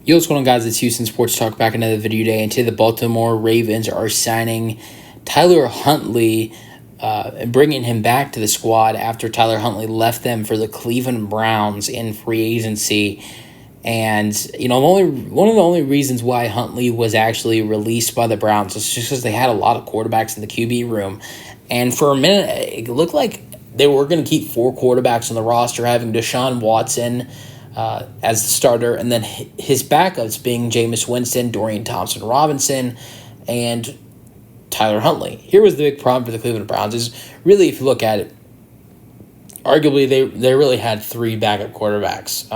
Yo, what's going on, guys? It's Houston Sports Talk, back another video day. And today the Baltimore Ravens are signing Tyler Huntley and bringing him back to the squad after Tyler Huntley left them for the Cleveland Browns in free agency. And, one of the only reasons why Huntley was actually released by the Browns was just because they had a lot of quarterbacks in the QB room. And for a minute, it looked like they were going to keep 4 quarterbacks on the roster, having Deshaun Watson as the starter, and then his backups being Jameis Winston, Dorian Thompson-Robinson, and Tyler Huntley. Here was the big problem for the Cleveland Browns is really, if you look at it, arguably they really had 3 backup quarterbacks.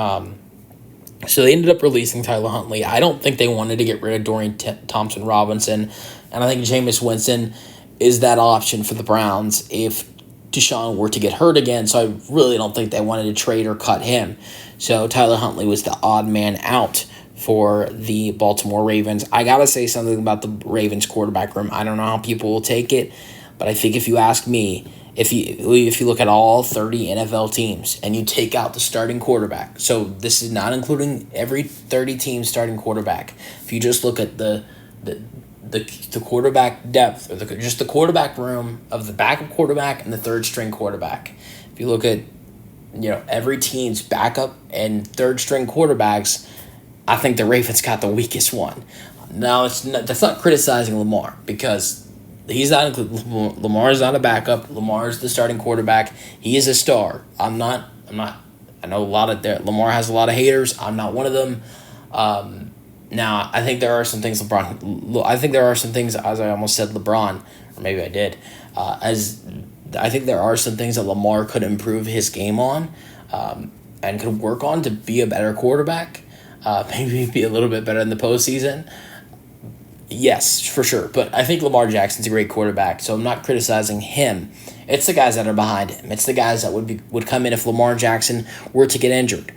So they ended up releasing Tyler Huntley. I don't think they wanted to get rid of Dorian Thompson-Robinson, and I think Jameis Winston is that option for the Browns if Deshaun were to get hurt again, so I really don't think they wanted to trade or cut him. So Tyler Huntley was the odd man out for the Baltimore Ravens. I got to say something about the Ravens quarterback room. I don't know how people will take it, but I think if you ask me, if you look at all 30 NFL teams and you take out the starting quarterback, so this is not including every 30 team starting quarterback. If you just look at the quarterback depth, or just the quarterback room of the backup quarterback and the third string quarterback. If you look at every team's backup and third string quarterbacks, I think the Ravens got the weakest one. Now that's not criticizing Lamar, because he's not included. Lamar is not a backup. Lamar is the starting quarterback. He is a star. I'm not. I know Lamar has a lot of haters. I'm not one of them. Now, I think there are some things as I almost said LeBron, or maybe I did, I think there are some things that Lamar could improve his game on and could work on to be a better quarterback, maybe be a little bit better in the postseason. Yes, for sure. But I think Lamar Jackson's a great quarterback, so I'm not criticizing him. It's the guys that are behind him. It's the guys that would come in if Lamar Jackson were to get injured.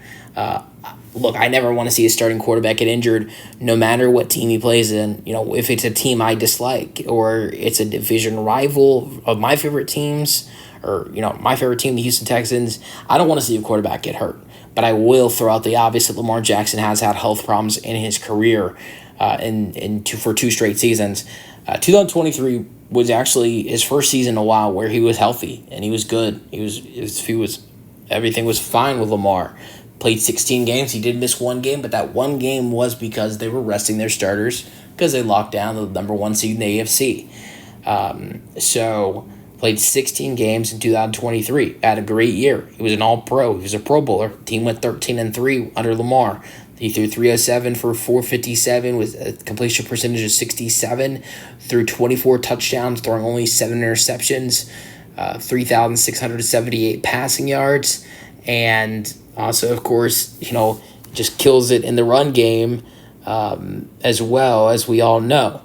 Look, I never want to see a starting quarterback get injured, no matter what team he plays in. If it's a team I dislike, or it's a division rival of my favorite teams, or my favorite team, the Houston Texans, I don't want to see a quarterback get hurt. But I will throw out the obvious that Lamar Jackson has had health problems in his career, for 2 straight seasons. 2023 was actually his first season in a while where he was healthy and he was good. Everything was fine with Lamar. Played 16 games. He did miss 1 game, but that 1 game was because they were resting their starters because they locked down the number 1 seed in the AFC. So played 16 games in 2023. Had a great year. He was an All-Pro. He was a Pro Bowler. Team went 13-3 under Lamar. He threw 307 for 457 with a completion percentage of 67. Threw 24 touchdowns, throwing only 7 interceptions, 3,678 passing yards, and also, of course, just kills it in the run game, as well, as we all know.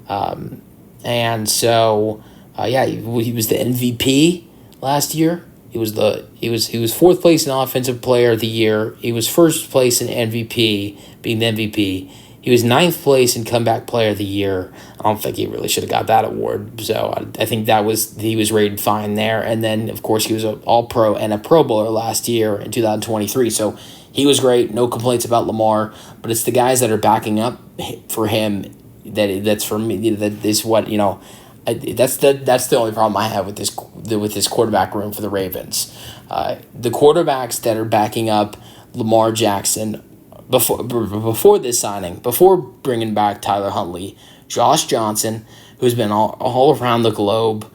And so, he was the MVP last year. He was 4th place in Offensive Player of the Year. He was 1st place in MVP, being the MVP. He was 9th place in Comeback Player of the Year. I don't think he really should have got that award. So I think he was rated fine there. And then, of course, he was an All-Pro and a Pro Bowler last year in 2023. So he was great. No complaints about Lamar. But it's the guys that are backing up for him that's for me. That is what That's the only problem I have with this quarterback room for the Ravens. The quarterbacks that are backing up Lamar Jackson before this signing, before bringing back Tyler Huntley, Josh Johnson, who's been all around the globe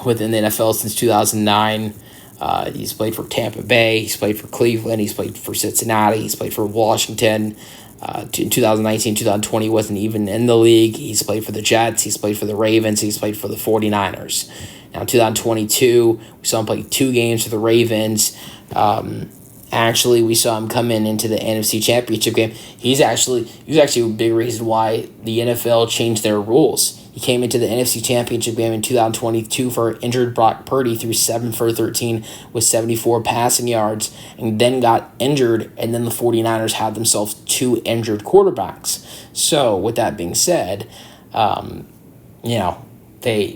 within the NFL since 2009. He's played for Tampa Bay. He's played for Cleveland. He's played for Cincinnati. He's played for Washington. In 2019, 2020, wasn't even in the league. He's played for the Jets. He's played for the Ravens. He's played for the 49ers. Now, in 2022, we saw him play 2 games for the Ravens. Actually, we saw him come into the NFC Championship game. He was actually a big reason why the NFL changed their rules. He came into the NFC Championship game in 2022 for injured Brock Purdy, threw 7 for 13 with 74 passing yards, and then got injured, and then the 49ers had themselves 2 injured quarterbacks. So, with that being said, they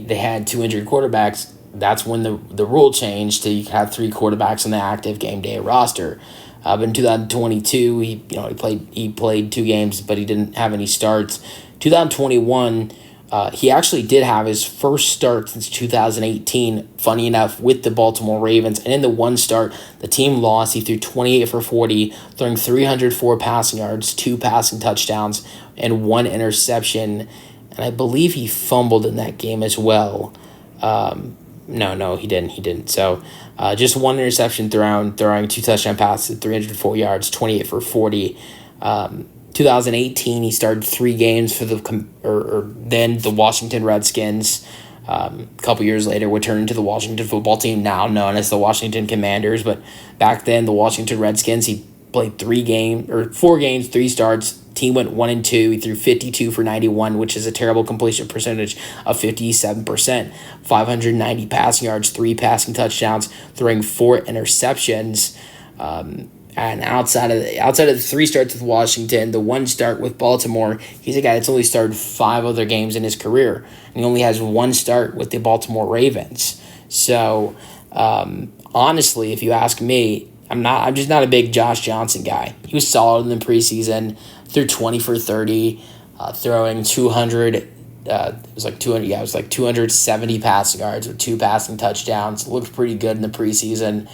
had 2 injured quarterbacks. That's when the rule changed to you have 3 quarterbacks on the active game day roster. But in 2022, he played 2 games, but he didn't have any starts. 2021, he actually did have his first start since 2018, funny enough, with the Baltimore Ravens. And in the one start, the team lost. He threw 28 for 40, throwing 304 passing yards, 2 passing touchdowns, and 1 interception. And I believe he fumbled in that game as well. No, he didn't. So just 1 interception throwing 2 touchdown passes, 304 yards, 28 for 40. 2018, he started 3 games for then the Washington Redskins. A couple years later, returned to the Washington football team, now known as the Washington Commanders. But back then, the Washington Redskins, he played 4 games, 3 starts. Team went 1-2. He threw 52 for 91, which is a terrible completion percentage of 57%. 590 passing yards, 3 passing touchdowns, throwing 4 interceptions. And outside of the 3 starts with Washington, the 1 start with Baltimore, he's a guy that's only started 5 other games in his career, and he only has 1 start with the Baltimore Ravens. So, honestly, if you ask me, I'm just not a big Josh Johnson guy. He was solid in the preseason, threw 20 for 30, throwing 200. It was like 270 passing yards with 2 passing touchdowns. Looked pretty good in the preseason.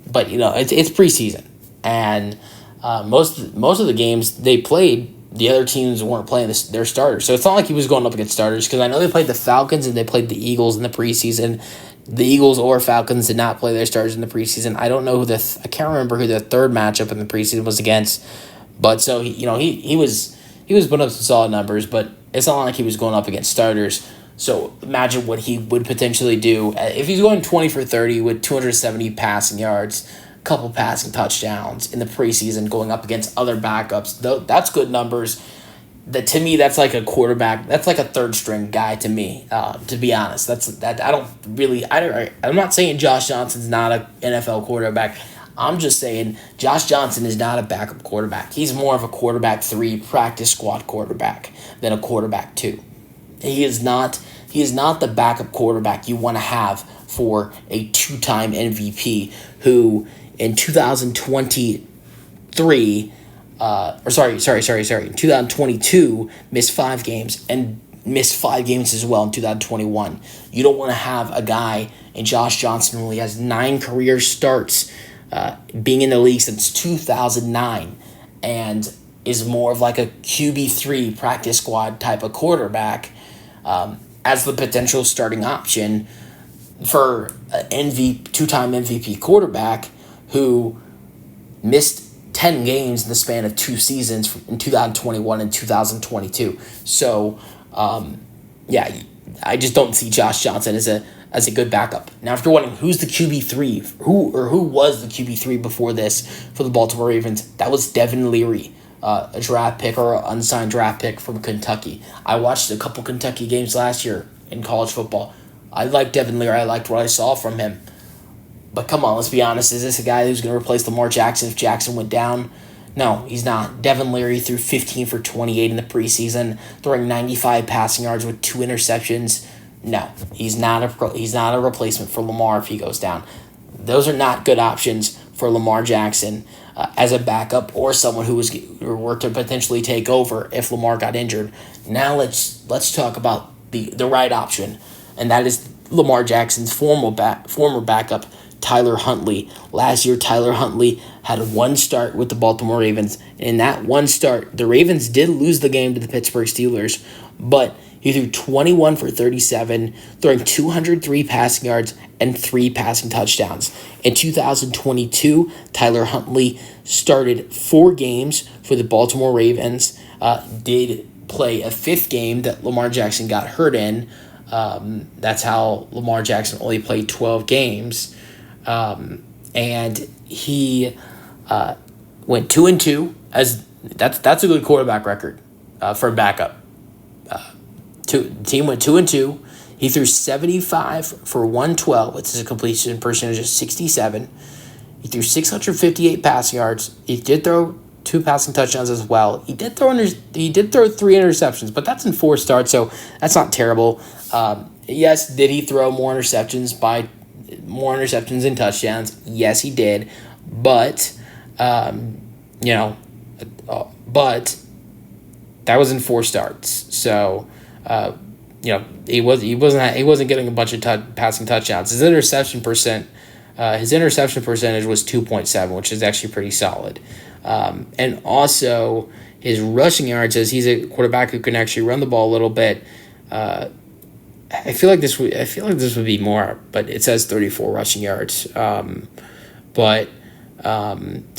But it's preseason, and most of the games they played, the other teams weren't playing their starters. So it's not like he was going up against starters, because I know they played the Falcons and they played the Eagles in the preseason. The Eagles or Falcons did not play their starters in the preseason. I don't know I can't remember who the third matchup in the preseason was against, but so he was putting up some solid numbers, but it's not like he was going up against starters. So imagine what he would potentially do if he's going 20 for 30 with 270 passing yards, a couple passing touchdowns in the preseason, going up against other backups. That's good numbers. To me, that's like a quarterback. That's like a third string guy to me. To be honest, I'm not saying Josh Johnson's not an NFL quarterback. I'm just saying Josh Johnson is not a backup quarterback. He's more of a quarterback 3 practice squad quarterback than a quarterback 2. He is not the backup quarterback you want to have for a 2-time MVP who in 2023 in 2022 missed 5 games and missed 5 games as well in 2021. You don't want to have a guy in Josh Johnson who only has 9 career starts, being in the league since 2009, and is more of like a QB3 practice squad type of quarterback, as the potential starting option for an 2-time MVP quarterback who missed 10 games in the span of 2 seasons in 2021 and 2022. So, I just don't see Josh Johnson as a good backup. Now, if you're wondering who's the QB3, who was the QB3 before this for the Baltimore Ravens, that was Devin Leary, a draft pick or an unsigned draft pick from Kentucky. I watched a couple Kentucky games last year in college football. I liked Devin Leary. I liked what I saw from him. But come on, let's be honest. Is this a guy who's going to replace Lamar Jackson if Jackson went down? No, he's not. Devin Leary threw 15 for 28 in the preseason, throwing 95 passing yards with 2 interceptions. No, he's not a replacement for Lamar if he goes down. Those are not good options for Lamar Jackson as a backup or someone who were to potentially take over if Lamar got injured. Now let's talk about the right option, and that is Lamar Jackson's former backup, Tyler Huntley. Last year, Tyler Huntley had 1 start with the Baltimore Ravens. In that 1 start, the Ravens did lose the game to the Pittsburgh Steelers, but he threw 21 for 37, throwing 203 passing yards and 3 passing touchdowns. In 2022, Tyler Huntley started 4 games for the Baltimore Ravens, did play a 5th game that Lamar Jackson got hurt in. That's how Lamar Jackson only played 12 games. And he went 2-2 that's a good quarterback record for a backup. Team went 2-2. He threw 75 for 112, which is a completion percentage of 67. He threw 658 passing yards. He did throw 2 passing touchdowns as well. He did throw 3 interceptions, but that's in 4 starts, so that's not terrible. Yes, did he throw more interceptions and touchdowns? Yes, he did. But, you know, but that was in 4 starts. So, you know, he wasn't getting a bunch of passing touchdowns. His interception percentage was 2.7, which is actually pretty solid. And also his rushing yards, as he's a quarterback who can actually run the ball a little bit. I feel like this would be more, but it says 34 rushing yards. So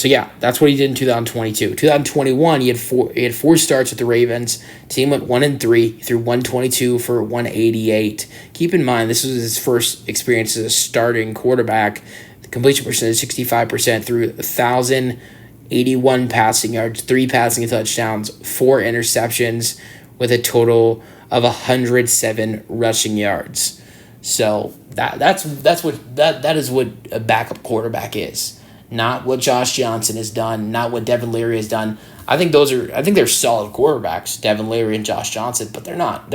yeah, that's what he did in 2022. 2021, he had four starts with the Ravens. Team went 1-3 through 122 for 188. Keep in mind, this was his first experience as a starting quarterback. The completion percentage 65% through 1,081 passing yards, 3 passing touchdowns, 4 interceptions, with a total of 107 rushing yards. So that is what a backup quarterback is. Not what Josh Johnson has done, not what Devin Leary has done. I think they're solid quarterbacks, Devin Leary and Josh Johnson, but they're not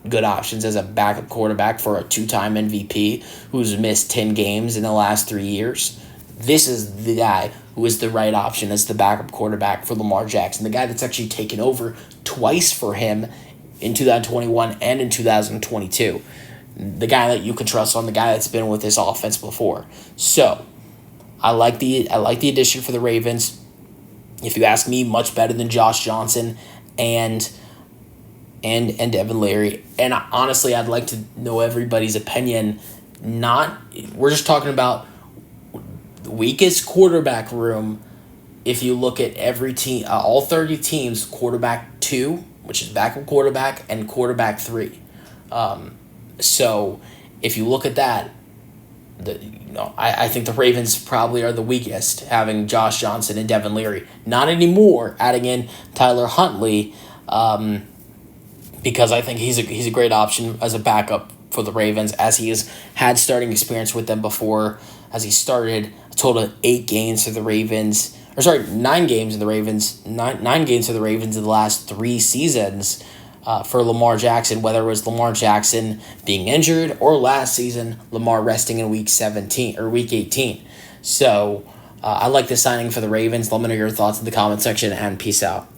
good options as a backup quarterback for a 2-time MVP who's missed 10 games in the last 3 years. This is the guy who is the right option as the backup quarterback for Lamar Jackson, the guy that's actually taken over twice for him in 2021 and in 2022. The guy that you can trust on, the guy that's been with this offense before. So I like the addition for the Ravens. If you ask me, much better than Josh Johnson and Devin Leary. And honestly, I'd like to know everybody's opinion. We're just talking about the weakest quarterback room. If you look at every team, all 30 teams, quarterback 2, which is backup quarterback, and quarterback 3. So if you look at that, I think the Ravens probably are the weakest, having Josh Johnson and Devin Leary. Not anymore, adding in Tyler Huntley, because I think he's a great option as a backup for the Ravens, as he has had starting experience with them before, as he started a total of 8 games for the Ravens. 9 games in the Ravens. 9 games for the Ravens in the last 3 seasons. For Lamar Jackson, whether it was Lamar Jackson being injured or last season Lamar resting in week 17 or week 18. So I like the signing for the Ravens. Let me know your thoughts in the comment section, and peace out.